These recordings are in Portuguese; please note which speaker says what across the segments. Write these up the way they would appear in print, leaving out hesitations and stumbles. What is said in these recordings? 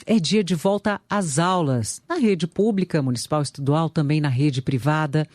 Speaker 1: é dia de volta às aulas, na rede pública, municipal, estadual, também na rede privada.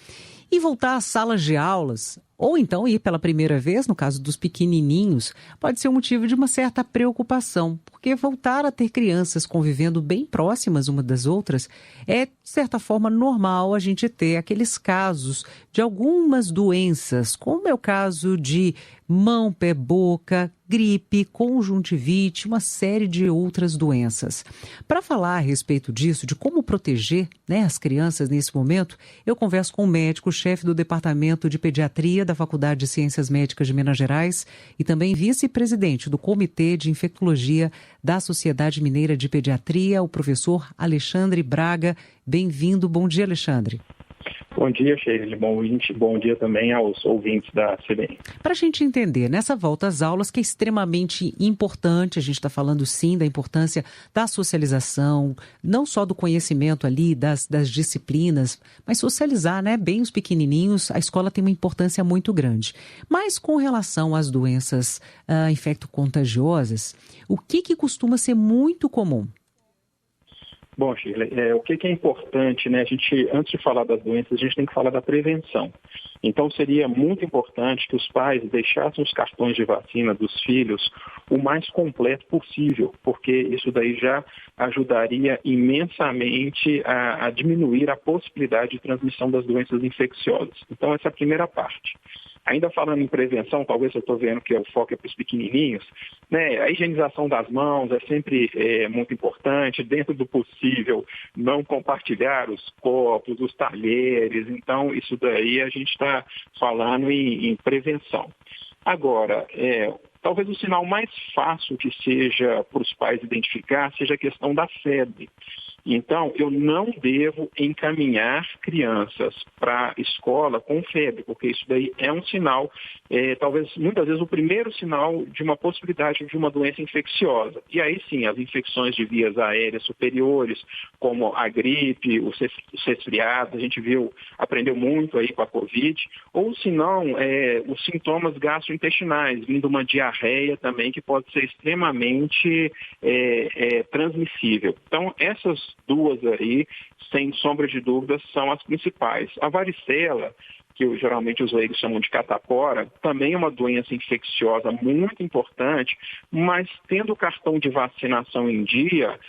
Speaker 1: E voltar às salas de aulas, ou então ir pela primeira vez, no caso dos pequenininhos, pode ser um motivo de uma certa preocupação, porque voltar a ter crianças convivendo bem próximas uma das outras é, de certa forma, normal a gente ter aqueles casos de algumas doenças, como é o caso de mão, pé, boca, gripe, conjuntivite, uma série de outras doenças. Para falar a respeito disso, de como proteger, as crianças nesse momento, eu converso com o médico, chefe do Departamento de Pediatria da Faculdade de Ciências Médicas de Minas Gerais e também vice-presidente do Comitê de Infectologia da Sociedade Mineira de Pediatria, o professor Alexandre Braga. Bem-vindo. Bom dia, Alexandre.
Speaker 2: Bom dia, Sheila. Bom dia também aos ouvintes da CBN.
Speaker 1: Para a gente entender, nessa volta às aulas, que é extremamente importante, a gente está falando sim da importância da socialização, não só do conhecimento ali, das disciplinas, mas socializar, bem os pequenininhos, a escola tem uma importância muito grande. Mas com relação às doenças infecto-contagiosas, o que costuma ser muito comum?
Speaker 2: Bom, Sheila, o que é importante, a gente, antes de falar das doenças, a gente tem que falar da prevenção. Então, seria muito importante que os pais deixassem os cartões de vacina dos filhos o mais completo possível, porque isso daí já ajudaria imensamente a diminuir a possibilidade de transmissão das doenças infecciosas. Então, essa é a primeira parte. Ainda falando em prevenção, talvez eu estou vendo que o foco é para os pequenininhos, a higienização das mãos é sempre muito importante, dentro do possível, não compartilhar os copos, os talheres, então isso daí a gente está falando em prevenção. Agora, talvez o sinal mais fácil que seja para os pais identificar seja a questão da febre. Então, eu não devo encaminhar crianças para a escola com febre, porque isso daí é um sinal, talvez muitas vezes o primeiro sinal de uma possibilidade de uma doença infecciosa. E aí sim, as infecções de vias aéreas superiores, como a gripe, os resfriados, a gente aprendeu muito aí com a Covid, ou se não, os sintomas gastrointestinais, vindo uma diarreia também, que pode ser extremamente transmissível. Então, essas duas aí, sem sombra de dúvidas, são as principais. A varicela, que geralmente os leigos chamam de catapora, também é uma doença infecciosa muito importante, mas tendo o cartão de vacinação em dia,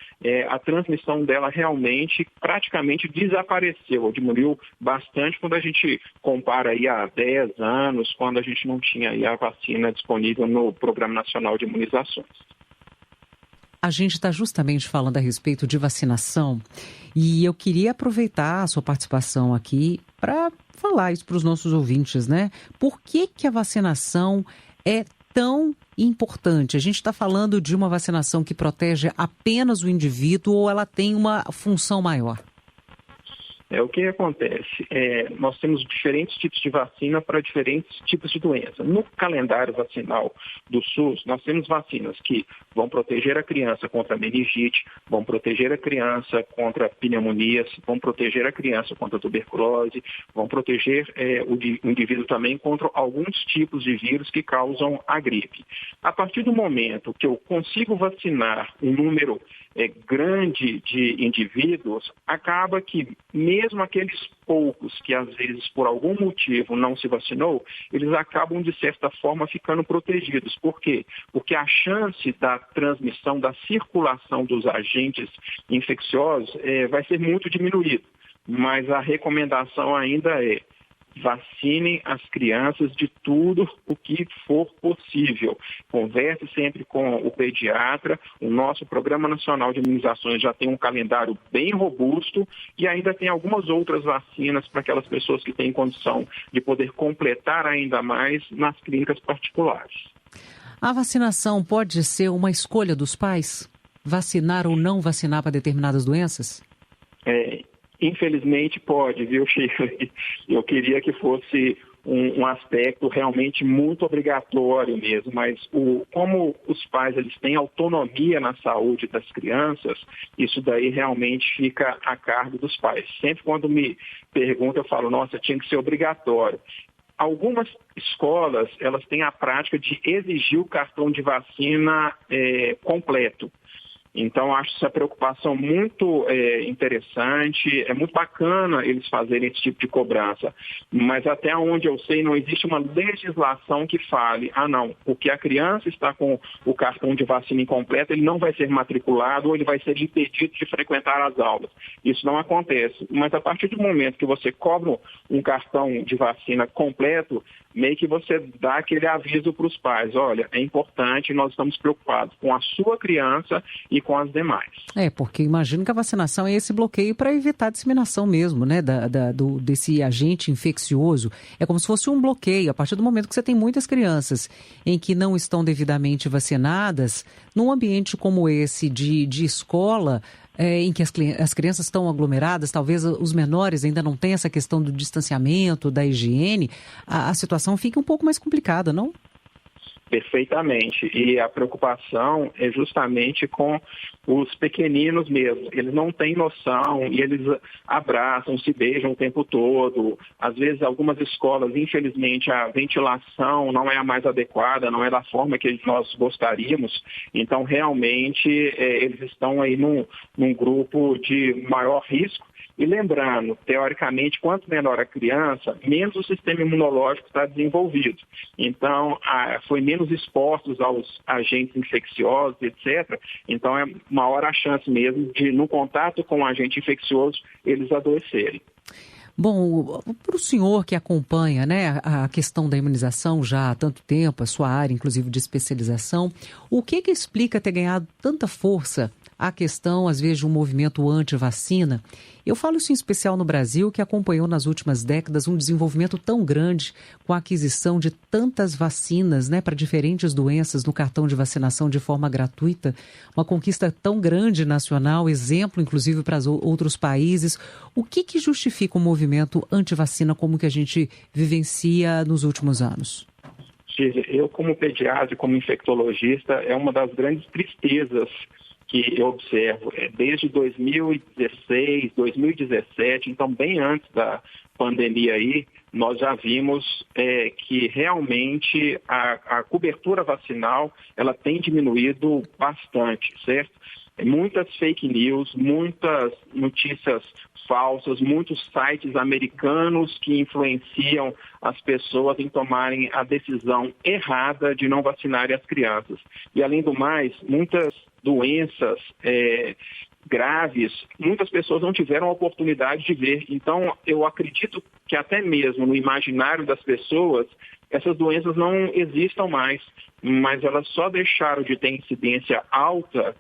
Speaker 2: a transmissão dela realmente praticamente desapareceu, ou diminuiu bastante quando a gente compara aí há 10 anos, quando a gente não tinha aí a vacina disponível no Programa Nacional de Imunizações.
Speaker 1: A gente está justamente falando a respeito de vacinação e eu queria aproveitar a sua participação aqui para falar isso para os nossos ouvintes, Por que a vacinação é tão importante? A gente está falando de uma vacinação que protege apenas o indivíduo ou ela tem uma função maior?
Speaker 2: O que acontece? Nós temos diferentes tipos de vacina para diferentes tipos de doença. No calendário vacinal do SUS, nós temos vacinas que vão proteger a criança contra meningite, vão proteger a criança contra pneumonias, vão proteger a criança contra tuberculose, vão proteger o indivíduo também contra alguns tipos de vírus que causam a gripe. A partir do momento que eu consigo vacinar um número grande de indivíduos, acaba que mesmo aqueles poucos que às vezes por algum motivo não se vacinou, eles acabam de certa forma ficando protegidos. Por quê? Porque a chance da transmissão, da circulação dos agentes infecciosos vai ser muito diminuída. Mas a recomendação ainda é: vacinem as crianças de tudo o que for possível. Converse sempre com o pediatra. O nosso Programa Nacional de Imunizações já tem um calendário bem robusto e ainda tem algumas outras vacinas para aquelas pessoas que têm condição de poder completar ainda mais nas clínicas particulares.
Speaker 1: A vacinação pode ser uma escolha dos pais? Vacinar ou não vacinar para determinadas doenças?
Speaker 2: Infelizmente pode, viu, Chico? Eu queria que fosse um aspecto realmente muito obrigatório mesmo, mas como os pais eles têm autonomia na saúde das crianças, isso daí realmente fica a cargo dos pais. Sempre quando me perguntam, eu falo, nossa, tinha que ser obrigatório. Algumas escolas, elas têm a prática de exigir o cartão de vacina completo. Então, acho essa preocupação muito interessante, é muito bacana eles fazerem esse tipo de cobrança, mas até onde eu sei não existe uma legislação que fale, não, porque a criança está com o cartão de vacina incompleto, ele não vai ser matriculado ou ele vai ser impedido de frequentar as aulas. Isso não acontece, mas a partir do momento que você cobra um cartão de vacina completo, meio que você dá aquele aviso para os pais, olha, é importante, nós estamos preocupados com a sua criança e com as demais.
Speaker 1: Porque imagino que a vacinação é esse bloqueio para evitar a disseminação mesmo, né, desse agente infeccioso. É como se fosse um bloqueio. A partir do momento que você tem muitas crianças em que não estão devidamente vacinadas, num ambiente como esse de escola, em que as crianças estão aglomeradas, talvez os menores ainda não tenham essa questão do distanciamento, da higiene, a situação fica um pouco mais complicada, não?
Speaker 2: Perfeitamente. E a preocupação é justamente com os pequeninos mesmo. Eles não têm noção e eles abraçam, se beijam o tempo todo. Às vezes, algumas escolas, infelizmente, a ventilação não é a mais adequada, não é da forma que nós gostaríamos. Então, realmente, eles estão aí num grupo de maior risco. E lembrando, teoricamente, quanto menor a criança, menos o sistema imunológico está desenvolvido. Então, foi menos expostos aos agentes infecciosos, etc. Então, é maior a chance mesmo de, no contato com o agente infeccioso, eles adoecerem.
Speaker 1: Bom, para o senhor que acompanha, né, a questão da imunização já há tanto tempo, a sua área, inclusive, de especialização, o que explica ter ganhado tanta força a questão, às vezes, de um movimento anti-vacina? Eu falo isso em especial no Brasil, que acompanhou nas últimas décadas um desenvolvimento tão grande com a aquisição de tantas vacinas, né, para diferentes doenças no cartão de vacinação de forma gratuita. Uma conquista tão grande nacional, exemplo, inclusive, para outros países. O que justifica o movimento anti-vacina como que a gente vivencia nos últimos anos?
Speaker 2: Eu, como pediatra, como infectologista, é uma das grandes tristezas que eu observo. Desde 2016, 2017, então bem antes da pandemia aí, nós já vimos que realmente a cobertura vacinal ela tem diminuído bastante, certo? Muitas fake news, muitas notícias falsas, muitos sites americanos que influenciam as pessoas em tomarem a decisão errada de não vacinarem as crianças. E, além do mais, muitas doenças graves, muitas pessoas não tiveram a oportunidade de ver. Então, eu acredito que até mesmo no imaginário das pessoas, essas doenças não existam mais, mas elas só deixaram de ter incidência alta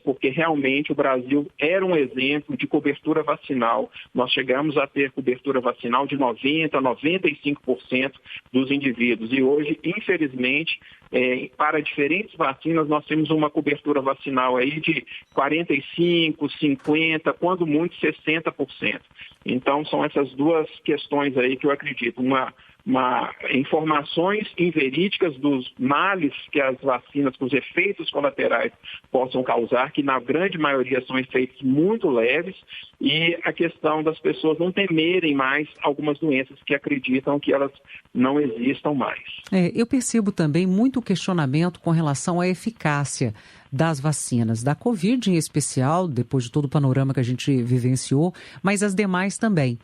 Speaker 2: porque realmente o Brasil era um exemplo de cobertura vacinal. Nós chegamos a ter cobertura vacinal de 90% a 95% dos indivíduos. E hoje, infelizmente, para diferentes vacinas, nós temos uma cobertura vacinal aí de 45%, 50%, quando muito 60%. Então, são essas duas questões aí que eu acredito. Informações inverídicas dos males que as vacinas, que os efeitos colaterais possam causar, que na grande maioria são efeitos muito leves, e a questão das pessoas não temerem mais algumas doenças que acreditam que elas não existam mais.
Speaker 1: Eu percebo também muito questionamento com relação à eficácia das vacinas, da Covid em especial, depois de todo o panorama que a gente vivenciou, mas as demais também.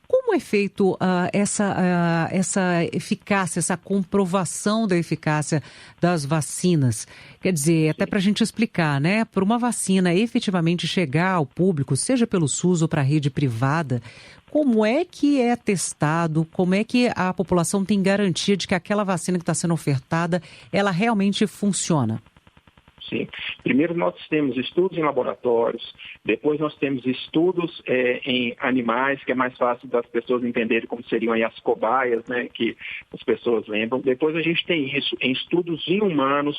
Speaker 1: Como é feito essa eficácia, essa comprovação da eficácia das vacinas? Quer dizer, até para a gente explicar, né? Para uma vacina efetivamente chegar ao público, seja pelo SUS ou para a rede privada, como é que é testado, como é que a população tem garantia de que aquela vacina que está sendo ofertada, ela realmente funciona?
Speaker 2: Sim. Primeiro nós temos estudos em laboratórios, depois nós temos estudos em animais, que é mais fácil das pessoas entenderem como seriam aí as cobaias, né, que as pessoas lembram. Depois a gente tem isso em estudos em humanos,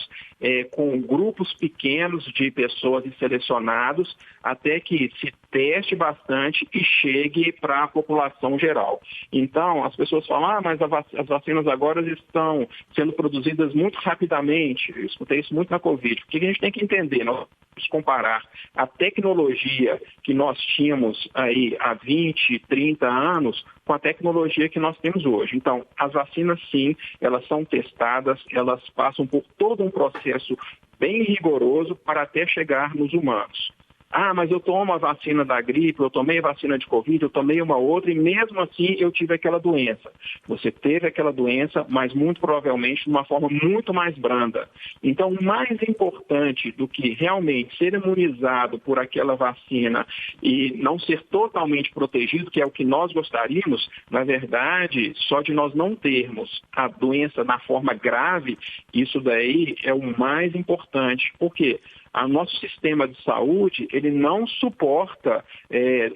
Speaker 2: com grupos pequenos de pessoas selecionados, até que se teste bastante e chegue para a população geral. Então, as pessoas falam, mas as vacinas agora estão sendo produzidas muito rapidamente. Eu escutei isso muito na Covid. O que a gente tem que entender? Nós vamos comparar a tecnologia que nós tínhamos aí há 20, 30 anos com a tecnologia que nós temos hoje. Então, as vacinas, sim, elas são testadas, elas passam por todo um processo bem rigoroso para até chegar nos humanos. Ah, mas eu tomo a vacina da gripe, eu tomei a vacina de Covid, eu tomei uma outra e mesmo assim eu tive aquela doença. Você teve aquela doença, mas muito provavelmente de uma forma muito mais branda. Então, o mais importante do que realmente ser imunizado por aquela vacina e não ser totalmente protegido, que é o que nós gostaríamos, na verdade, só de nós não termos a doença na forma grave, isso daí é o mais importante. Por quê? O nosso sistema de saúde, ele não suporta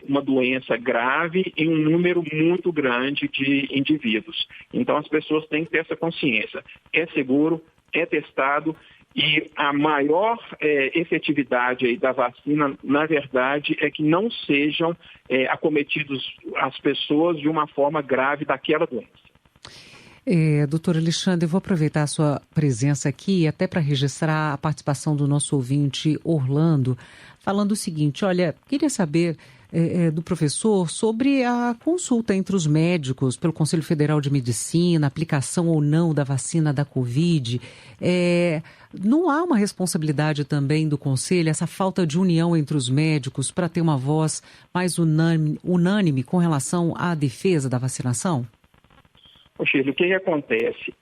Speaker 2: uma doença grave em um número muito grande de indivíduos. Então, as pessoas têm que ter essa consciência. É seguro, é testado e a maior efetividade aí da vacina, na verdade, é que não sejam acometidos as pessoas de uma forma grave daquela doença.
Speaker 1: Doutor Alexandre, eu vou aproveitar a sua presença aqui até para registrar a participação do nosso ouvinte Orlando, falando o seguinte: olha, queria saber do professor sobre a consulta entre os médicos pelo Conselho Federal de Medicina, aplicação ou não da vacina da Covid. Não há uma responsabilidade também do Conselho, essa falta de união entre os médicos para ter uma voz mais unânime com relação à defesa da vacinação?
Speaker 2: Shirley, o que acontece?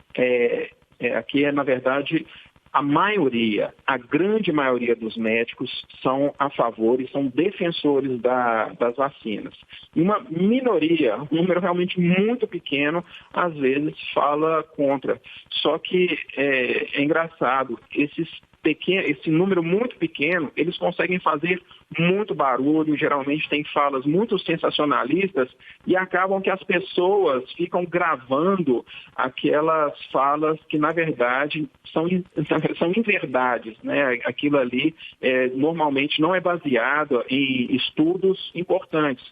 Speaker 2: Aqui na verdade, a grande maioria dos médicos são a favor e são defensores das vacinas. E uma minoria, um número realmente muito pequeno, às vezes fala contra. Só que é engraçado, esse número muito pequeno, eles conseguem fazer muito barulho, geralmente tem falas muito sensacionalistas e acabam que as pessoas ficam gravando aquelas falas que, na verdade, são inverdades, né? Aquilo ali normalmente não é baseado em estudos importantes.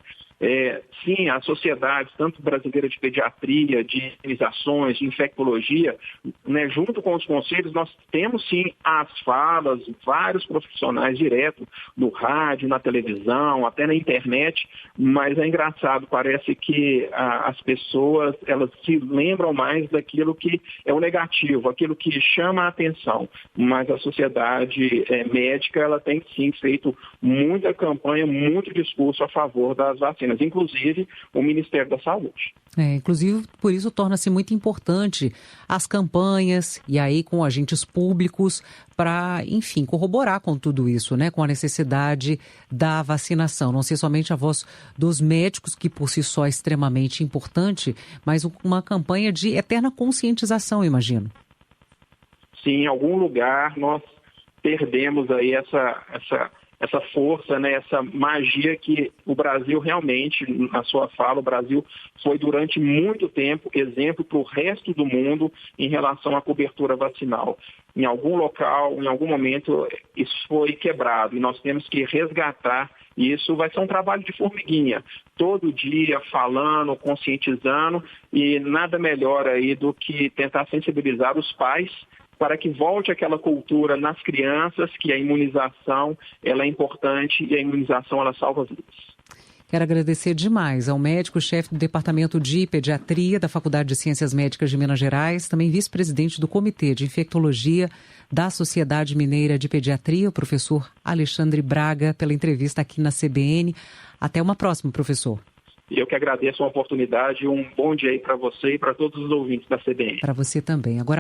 Speaker 2: Sim, as sociedades, tanto brasileira de pediatria, de imunizações, de infectologia, né, junto com os conselhos, nós temos sim as falas, vários profissionais direto no rádio, na televisão, até na internet, mas é engraçado, parece que as pessoas, elas se lembram mais daquilo que é o negativo, aquilo que chama a atenção, mas a sociedade médica, ela tem sim feito muita campanha, muito discurso a favor das vacinas, inclusive o Ministério da Saúde.
Speaker 1: Inclusive, por isso torna-se muito importante as campanhas e aí com agentes públicos para, enfim, corroborar com tudo isso, né? Com a necessidade da vacinação. Não ser somente a voz dos médicos, que por si só é extremamente importante, mas uma campanha de eterna conscientização, imagino. Sim, em algum lugar nós perdemos aí essa força, né, essa magia que o Brasil realmente, na sua fala, o Brasil foi durante muito tempo exemplo para o resto do mundo em relação à cobertura vacinal. Em algum local, em algum momento, isso foi quebrado e nós temos que resgatar. E isso vai ser um trabalho de formiguinha, todo dia falando, conscientizando, e nada melhor aí do que tentar sensibilizar os pais para que volte aquela cultura nas crianças, que a imunização ela é importante e a imunização ela salva vidas. Quero agradecer demais ao médico-chefe do Departamento de Pediatria da Faculdade de Ciências Médicas de Minas Gerais, também vice-presidente do Comitê de Infectologia da Sociedade Mineira de Pediatria, o professor Alexandre Braga, pela entrevista aqui na CBN. Até uma próxima, professor. Eu que agradeço a oportunidade. Um bom dia aí para você e para todos os ouvintes da CBN. Para você também. Agora